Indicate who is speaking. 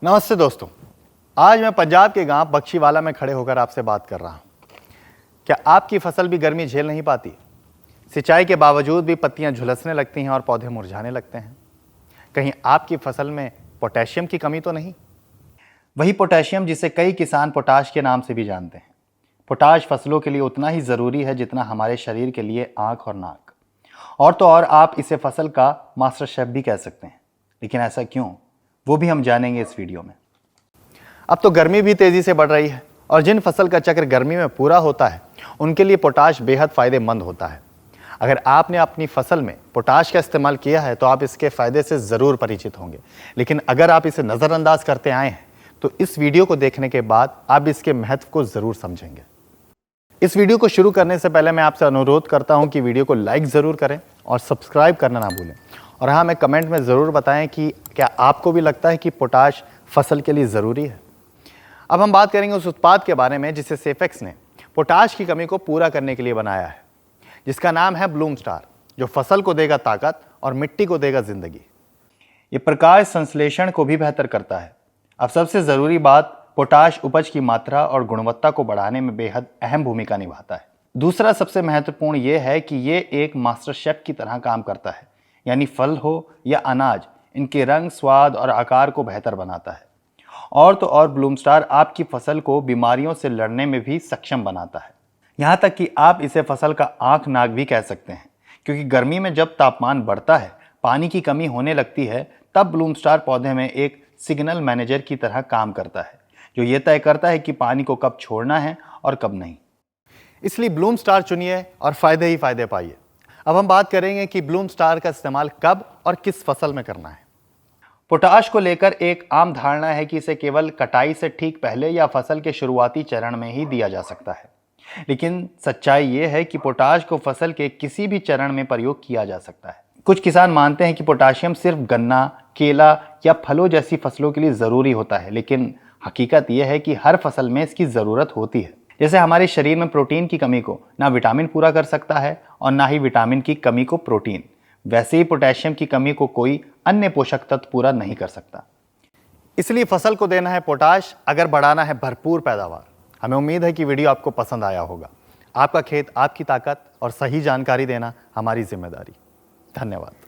Speaker 1: नमस्ते दोस्तों, आज मैं पंजाब के गांव बख्शीवाला में खड़े होकर आपसे बात कर रहा हूं। क्या आपकी फसल भी गर्मी झेल नहीं पाती? सिंचाई के बावजूद भी पत्तियां झुलसने लगती हैं और पौधे मुरझाने लगते हैं। कहीं आपकी फसल में पोटेशियम की कमी तो नहीं? वही पोटेशियम जिसे कई किसान पोटाश के नाम से भी जानते हैं। पोटाश फसलों के लिए उतना ही ज़रूरी है जितना हमारे शरीर के लिए आँख और नाक। और तो और आप इसे फसल का मास्टर शेफ भी कह सकते हैं। लेकिन ऐसा क्यों, वो भी हम जानेंगे इस वीडियो में। अब तो गर्मी भी तेजी से बढ़ रही है और जिन फसल का चक्र गर्मी में पूरा होता है उनके लिए पोटाश बेहद फायदेमंद होता है। अगर आपने अपनी फसल में पोटाश का इस्तेमाल किया है तो आप इसके फायदे से ज़रूर परिचित होंगे। लेकिन अगर आप इसे नज़रअंदाज करते आए हैं तो इस वीडियो को देखने के बाद आप इसके महत्व को ज़रूर समझेंगे। इस वीडियो को शुरू करने से पहले मैं आपसे अनुरोध करता हूं कि वीडियो को लाइक ज़रूर करें और सब्सक्राइब करना ना भूलें। और हाँ, हमें कमेंट में ज़रूर बताएं कि क्या आपको भी लगता है कि पोटाश फसल के लिए ज़रूरी है। अब हम बात करेंगे उस उत्पाद के बारे में जिसे सेफेक्स ने पोटाश की कमी को पूरा करने के लिए बनाया है, जिसका नाम है ब्लूम स्टार, जो फसल को देगा ताकत और मिट्टी को देगा जिंदगी। ये प्रकाश संश्लेषण को भी बेहतर करता है। अब सबसे ज़रूरी बात, पोटाश उपज की मात्रा और गुणवत्ता को बढ़ाने में बेहद अहम भूमिका निभाता है। दूसरा सबसे महत्वपूर्ण ये है कि ये एक मास्टर शेफ की तरह काम करता है, यानी फल हो या अनाज, इनके रंग, स्वाद और आकार को बेहतर बनाता है। और तो और ब्लूम स्टार आपकी फसल को बीमारियों से लड़ने में भी सक्षम बनाता है। यहाँ तक कि आप इसे फसल का आँख नाक भी कह सकते हैं, क्योंकि गर्मी में जब तापमान बढ़ता है, पानी की कमी होने लगती है, तब ब्लूम स्टार पौधे में एक सिग्नल मैनेजर की तरह काम करता है, जो ये तय करता है कि पानी को कब छोड़ना है और कब नहीं। इसलिए ब्लूम स्टार चुनिए और फायदे ही फायदे पाइए। अब हम बात करेंगे कि ब्लूम स्टार का इस्तेमाल कब और किस फसल में करना है। पोटाश को लेकर एक आम धारणा है कि इसे केवल कटाई से ठीक पहले या फसल के शुरुआती चरण में ही दिया जा सकता है। लेकिन सच्चाई ये है कि पोटाश को फसल के किसी भी चरण में प्रयोग किया जा सकता है। कुछ किसान मानते हैं कि पोटाशियम सिर्फ गन्ना, केला या फलों जैसी फसलों के लिए ज़रूरी होता है, लेकिन हकीकत यह है कि हर फसल में इसकी ज़रूरत होती है। जैसे हमारे शरीर में प्रोटीन की कमी को ना विटामिन पूरा कर सकता है और ना ही विटामिन की कमी को प्रोटीन, वैसे ही पोटेशियम की कमी को कोई अन्य पोषक तत्व पूरा नहीं कर सकता। इसलिए फसल को देना है पोटाश अगर बढ़ाना है भरपूर पैदावार। हमें उम्मीद है कि वीडियो आपको पसंद आया होगा। आपका खेत, आपकी ताकत और सही जानकारी देना हमारी जिम्मेदारी। धन्यवाद।